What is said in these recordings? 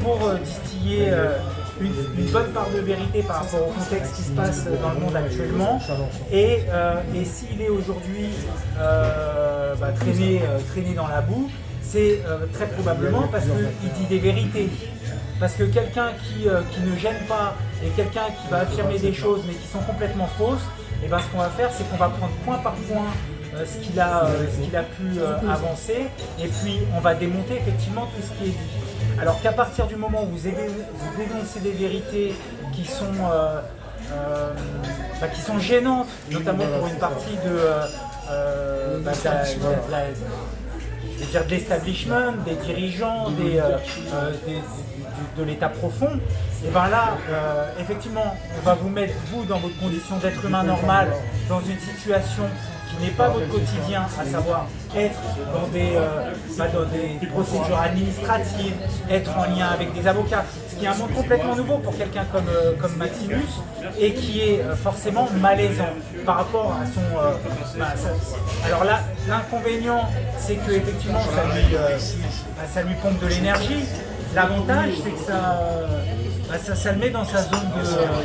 pour distiller une bonne part de vérité par rapport au contexte qui se passe dans le monde actuellement. Et s'il est aujourd'hui traîné dans la boue, c'est très probablement parce qu'il dit des vérités. Parce que quelqu'un qui ne gêne pas et quelqu'un qui va affirmer des choses mais qui sont complètement fausses, et ben ce qu'on va faire, c'est qu'on va prendre point par point ce qu'il a pu avancer, et puis on va démonter effectivement tout ce qui est dit. Alors qu'à partir du moment où vous dénoncez des vérités qui sont gênantes, notamment pour une partie de l'establishment, des dirigeants, de l'état profond, et bien là, effectivement, on va vous mettre, vous, dans votre condition d'être humain normal, dans une situation qui n'est pas votre quotidien, à savoir être dans des procédures administratives, être en lien avec des avocats, ce qui est un monde complètement nouveau pour quelqu'un comme Maximus, et qui est forcément malaisant par rapport à son... alors là, l'inconvénient, c'est que effectivement ça lui pompe de l'énergie. L'avantage, c'est que ça le met dans sa zone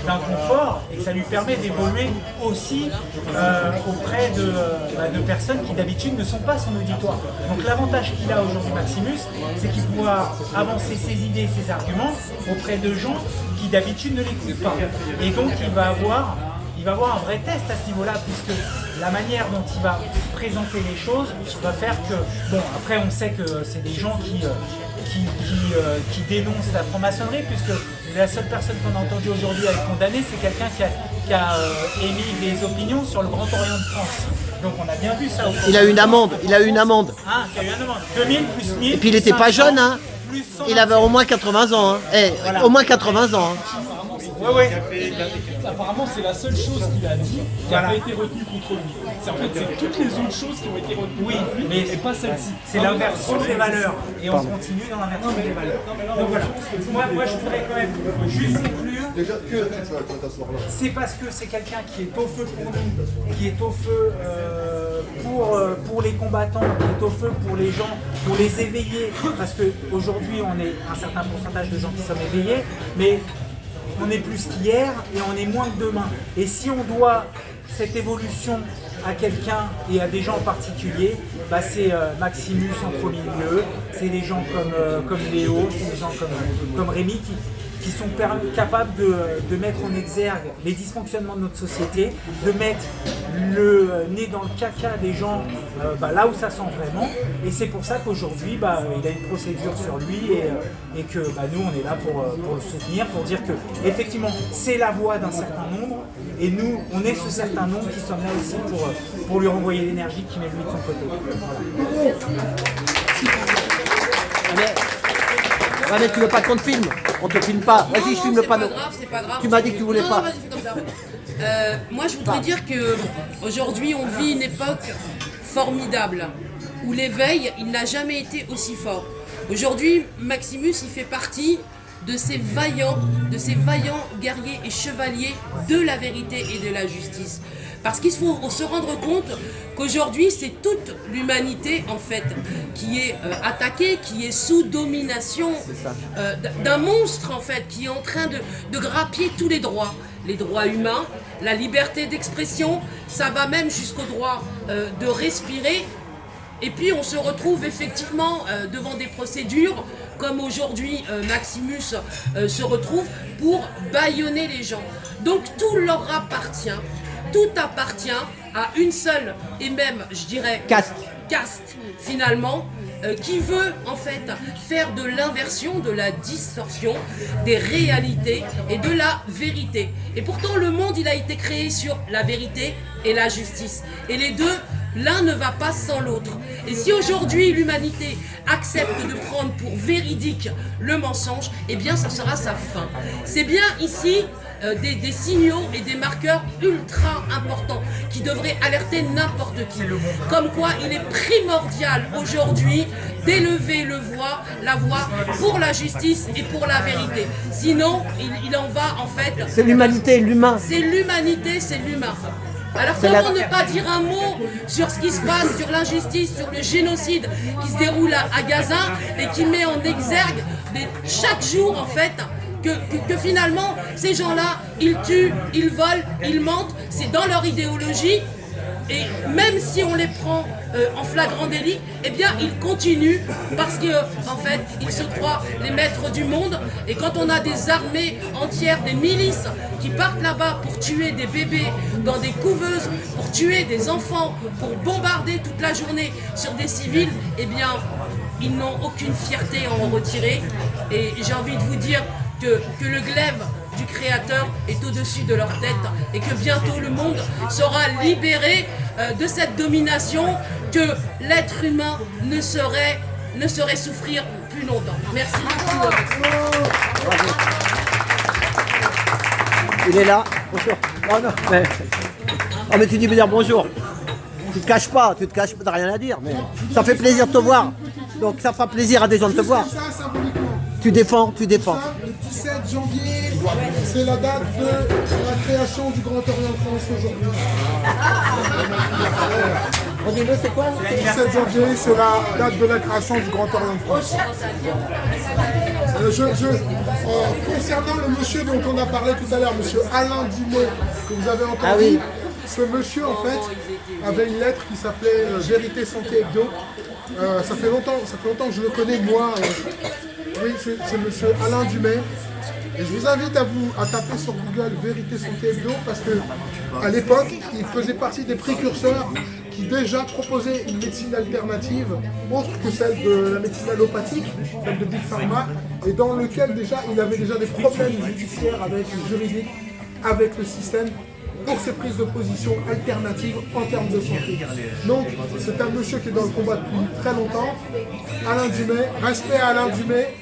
d'inconfort et que ça lui permet d'évoluer aussi auprès de personnes qui d'habitude ne sont pas son auditoire. Donc l'avantage qu'il a aujourd'hui, Maximus, c'est qu'il pourra avancer ses idées, ses arguments auprès de gens qui d'habitude ne l'écoutent pas. Et donc il va avoir un vrai test à ce niveau-là, puisque la manière dont il va présenter les choses va faire que... Bon, après on sait que c'est des gens qui dénoncent la franc-maçonnerie, puisque la seule personne qu'on a entendue aujourd'hui être condamnée, c'est quelqu'un qui a émis des opinions sur le Grand Orient de France. Donc on a bien vu ça. Il a eu une amende. Ah, il a eu une amende. 2000 plus 1000. Et puis il n'était pas jeune, hein. Il avait au moins 80 ans, hein. Voilà. Au moins 80 ans. Hein. Ouais. Apparemment, c'est la seule chose qu'il a dit qui n'a pas été retenue contre lui. C'est toutes les autres choses qui ont été retenues contre lui, mais pas celle-ci. C'est l'inversion des valeurs. Et on continue dans l'inversion des valeurs. Donc voilà. Moi, je voudrais quand même juste conclure que c'est parce que c'est quelqu'un qui est au feu pour nous, qui est au feu pour les combattants, qui est au feu pour les gens, pour les éveiller. Parce qu'aujourd'hui, on est un certain pourcentage de gens qui sommes éveillés, mais on est plus qu'hier et on est moins que demain. Et si on doit cette évolution à quelqu'un et à des gens en particulier, c'est Maximus en premier lieu, c'est des gens comme Léo, c'est des gens comme Rémi qui sont capables de mettre en exergue les dysfonctionnements de notre société, de mettre le nez dans le caca des gens là où ça sent vraiment. Et c'est pour ça qu'aujourd'hui, il a une procédure sur lui et que nous, on est là pour le soutenir, pour dire que effectivement c'est la voix d'un certain nombre, et nous, on est ce certain nombre qui sommes là aussi pour lui renvoyer l'énergie qui met lui de son côté. Voilà. Ouais, mais tu veux pas qu'on te filme? On te filme pas. Vas-y, je filme le panneau. C'est pas grave. Tu m'as dit que tu voulais pas. Vas-y, fais comme ça. Moi, je voudrais dire que aujourd'hui, on vit une époque formidable où l'éveil, il n'a jamais été aussi fort. Aujourd'hui, Maximus, il fait partie de ces vaillants guerriers et chevaliers de la vérité et de la justice. Parce qu'il faut se rendre compte qu'aujourd'hui, c'est toute l'humanité, en fait, qui est attaquée, qui est sous domination d'un monstre, en fait, qui est en train de grappiller tous les droits humains, la liberté d'expression, ça va même jusqu'au droit de respirer. Et puis, on se retrouve effectivement devant des procédures, comme aujourd'hui Maximus se retrouve, pour bâillonner les gens. Donc, tout leur appartient. Tout appartient à une seule et même, je dirais, caste finalement, qui veut en fait faire de l'inversion, de la distorsion des réalités et de la vérité. Et pourtant le monde, il a été créé sur la vérité et la justice. Et les deux, l'un ne va pas sans l'autre. Et si aujourd'hui l'humanité accepte de prendre pour véridique le mensonge, eh bien ça sera sa fin. C'est bien ici des signaux et des marqueurs ultra importants qui devraient alerter n'importe qui. Comme quoi il est primordial aujourd'hui d'élever la voix pour la justice et pour la vérité. Sinon, il en va en fait... C'est l'humanité, l'humain. C'est l'humanité, c'est l'humain. Alors comment ne pas dire un mot sur ce qui se passe, sur l'injustice, sur le génocide qui se déroule à Gaza et qui met en exergue chaque jour en fait, que finalement ces gens-là, ils tuent, ils volent, ils mentent, c'est dans leur idéologie. Et même si on les prend en flagrant délit, eh bien ils continuent parce que en fait ils se croient les maîtres du monde. Et quand on a des armées entières, des milices qui partent là-bas pour tuer des bébés dans des couveuses, pour tuer des enfants, pour bombarder toute la journée sur des civils, eh bien ils n'ont aucune fierté à en retirer. Et j'ai envie de vous dire que le glaive du Créateur est au-dessus de leur tête et que bientôt le monde sera libéré de cette domination, que l'être humain ne saurait souffrir plus longtemps. Merci beaucoup. Il est là. Bonjour. Oh non, mais... Oh, mais tu dis me dire bonjour. Tu te caches pas, t'as rien à dire. Mais ça fait plaisir de te voir. Donc ça fera plaisir à des gens de te voir. Tu défends. Le 17 janvier, c'est la date de la création du Grand Orient de France aujourd'hui. Redis-le, c'est quoi? Le 17 janvier, c'est la date de la création du Grand Orient de France. Concernant le monsieur dont on a parlé tout à l'heure, monsieur Alain Dumay, que vous avez entendu, ah oui. Ce monsieur en fait avait une lettre qui s'appelait Vérité Santé Hebdo. Ça fait longtemps que je le connais, moi. Oui, c'est monsieur Alain Dumay. Et je vous invite à taper sur Google Vérité Santé Hebdo parce que à l'époque, il faisait partie des précurseurs qui déjà proposaient une médecine alternative autre que celle de la médecine allopathique, celle de Big Pharma, et dans lequel déjà il avait déjà des problèmes judiciaires juridiques avec le système pour ses prises de position alternatives en termes de santé. Donc, c'est un monsieur qui est dans le combat depuis très longtemps. Alain Dumay, respect à Alain Dumay,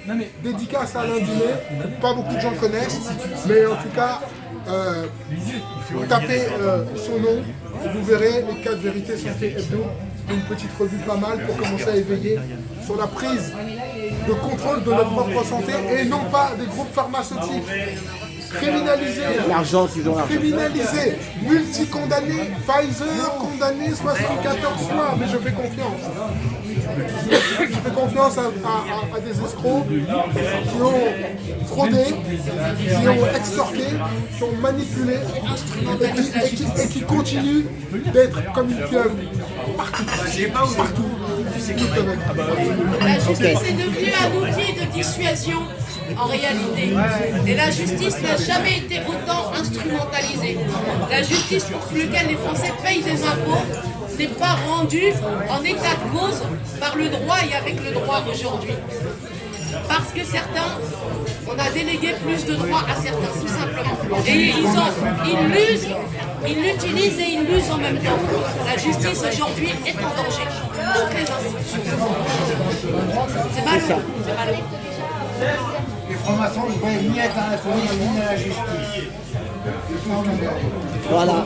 dédicace à Alain Dumay. Pas beaucoup de gens le connaissent, mais en tout cas, tapez son nom et vous verrez les 4 vérités santé hebdo. Une petite revue pas mal pour commencer à éveiller sur la prise de contrôle de notre propre santé et non pas des groupes pharmaceutiques. Criminalisé, L'argent, toujours l'argent. criminalisé, multi-condamné, Pfizer condamné 74 fois, mais je fais confiance. Je fais confiance à des escrocs qui ont fraudé, qui ont extorqué, qui ont manipulé et qui continuent d'être comme une pieuvre partout. La justice est devenue un outil de dissuasion en réalité. Et la justice n'a jamais été autant instrumentalisée. La justice pour laquelle les Français payent des impôts n'est pas rendue en état de cause par le droit et avec le droit aujourd'hui. Parce que certains, on a délégué plus de droits à certains, tout simplement. Et ils l'utilisent et ils l'usent en même temps. La justice aujourd'hui est en danger. Toutes les institutions. C'est malheureux. C'est malheureux. Les francs-maçons ne peuvent ni être à la police ni à la justice. Voilà.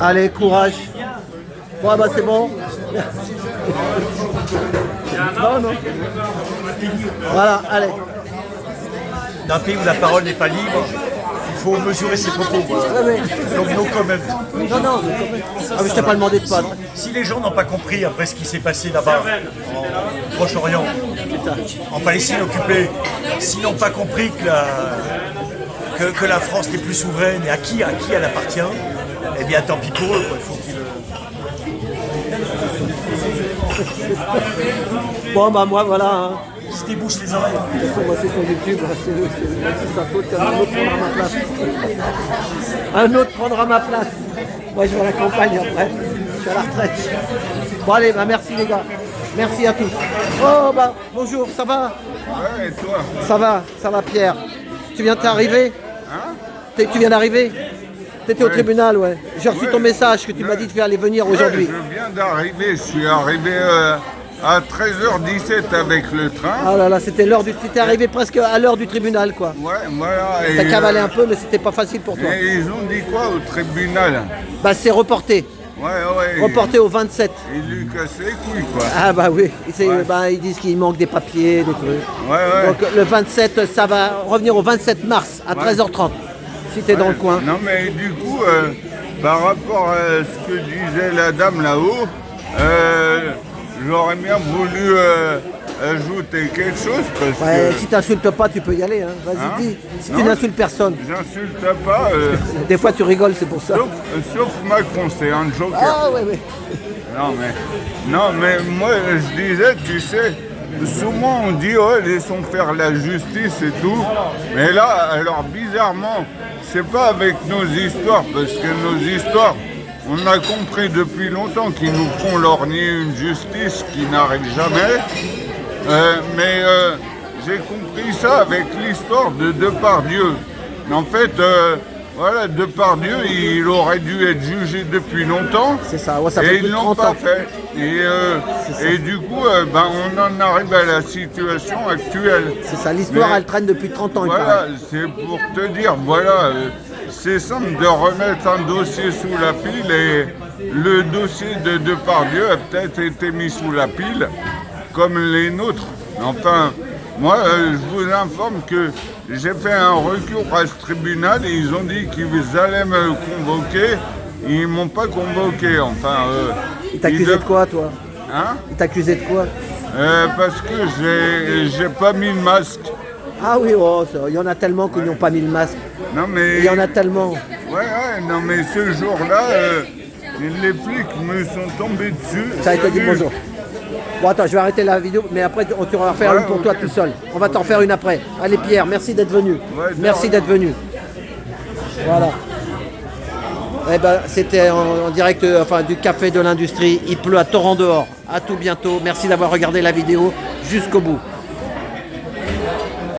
Allez, courage. Bon, bah c'est bon. Non, non. Voilà, allez. Dans un pays où la parole n'est pas libre, il faut mesurer ses propos. Donc non quand même. Non. Ah, mais je t'ai pas demandé de pas. Si les gens n'ont pas compris après ce qui s'est passé là-bas, en Proche-Orient, en Palestine occupée, s'ils n'ont pas compris que la France n'est plus souveraine et à qui elle appartient, eh bien tant pis pour eux. Quoi. Il faut qu'ils Bon, bah moi, voilà. Hein. se débouchent les oreilles. Moi, c'est sur YouTube, c'est sa faute, un autre prendra ma place. Un autre prendra ma place. Moi, je vais à la campagne après. Je suis à la retraite. Bon, allez, bah merci les gars. Merci à tous. Oh, bah, bonjour, ça va? Ouais, et toi? Ça va Pierre. Tu viens d'arriver? Hein? Tu viens d'arriver? T'étais au tribunal, ouais. J'ai reçu ton message que tu m'as dit de faire aller venir aujourd'hui. Je viens d'arriver, je suis arrivé à 13h17 avec le train. Ah là là, c'était l'heure du... T'étais arrivé presque à l'heure du tribunal, quoi. Ouais, voilà. T'as cavalé un peu, mais c'était pas facile pour toi. Et ils ont dit quoi au tribunal? Bah c'est reporté. Ouais. Reporté au 27. Il lui casse les couilles, quoi. Ah bah oui. Ouais. Bah, ils disent qu'il manque des papiers, des trucs. Ouais. Donc le 27, ça va revenir au 27 mars à 13h30. Si t'es dans le coin. Non, mais du coup, par rapport à ce que disait la dame là-haut, j'aurais bien voulu ajouter quelque chose parce Ouais, que... si t'insultes pas, tu peux y aller. Hein. Vas-y, Hein? dis. Si Non, tu n'insultes personne. J'insulte pas, Des fois, tu rigoles, c'est pour ça. sauf Macron, c'est un joker. Ah, ouais, ouais. Non, mais moi, je disais, tu sais, souvent on dit, oh, laissons faire la justice et tout. Mais là, alors bizarrement, c'est pas avec nos histoires, parce que nos histoires, on a compris depuis longtemps qu'ils nous font lorgner une justice qui n'arrive jamais. Mais j'ai compris ça avec l'histoire de Depardieu. En fait, voilà, Depardieu, il aurait dû être jugé depuis longtemps. C'est ça, ouais, ça fait et plus ils de l'ont 30 pas ans. fait. Et du coup, on en arrive à la situation actuelle. C'est ça, l'histoire, Mais elle traîne depuis 30 ans. il Voilà, paraît. c'est pour te dire, voilà, c'est simple de remettre un dossier sous la pile et le dossier de Depardieu a peut-être été mis sous la pile, comme les nôtres. Enfin, moi, je vous informe que j'ai fait un recours à ce tribunal et ils ont dit qu'ils allaient me convoquer. Ils m'ont pas convoqué, enfin... Il t'accusait de quoi, toi? Hein? Il t'accusait de quoi? Parce que j'ai pas mis le masque. Ah oui, oh, il y en a tellement qui n'ont pas mis le masque. Non mais... Il y en a tellement. Ouais, non mais ce jour-là, les flics me sont tombés dessus. Ça a été dit Salut. bonjour. Bon, attends, je vais arrêter la vidéo, mais après, tu vas en faire une pour toi tout seul. On va t'en faire une après. Allez, Pierre, merci d'être venu. Ouais, Merci d'être venu. Voilà. Eh ben, c'était en direct du Café de l'Industrie. Il pleut à torrent dehors. À tout bientôt. Merci d'avoir regardé la vidéo jusqu'au bout.